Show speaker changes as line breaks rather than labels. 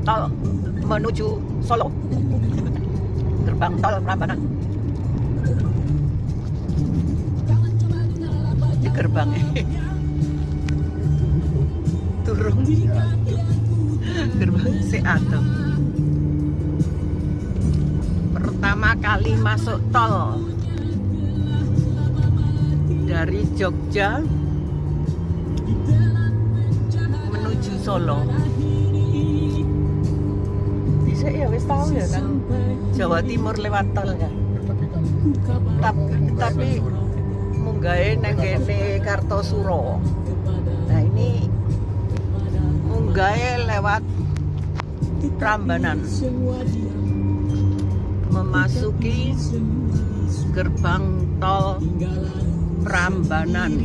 tol menuju Solo. Gerbang tol Prambanan. Di gerbang turun gerbang si Atom. Pertama kali masuk tol dari Jogja menuju Solo. Bisa ya wis tahu ya kan Jawa Timur lewat tol ya. Tapi munggahe nang kene Kartosuro. Nah ini munggahe lewat Prambanan. Memasuki gerbang tol Prambanan.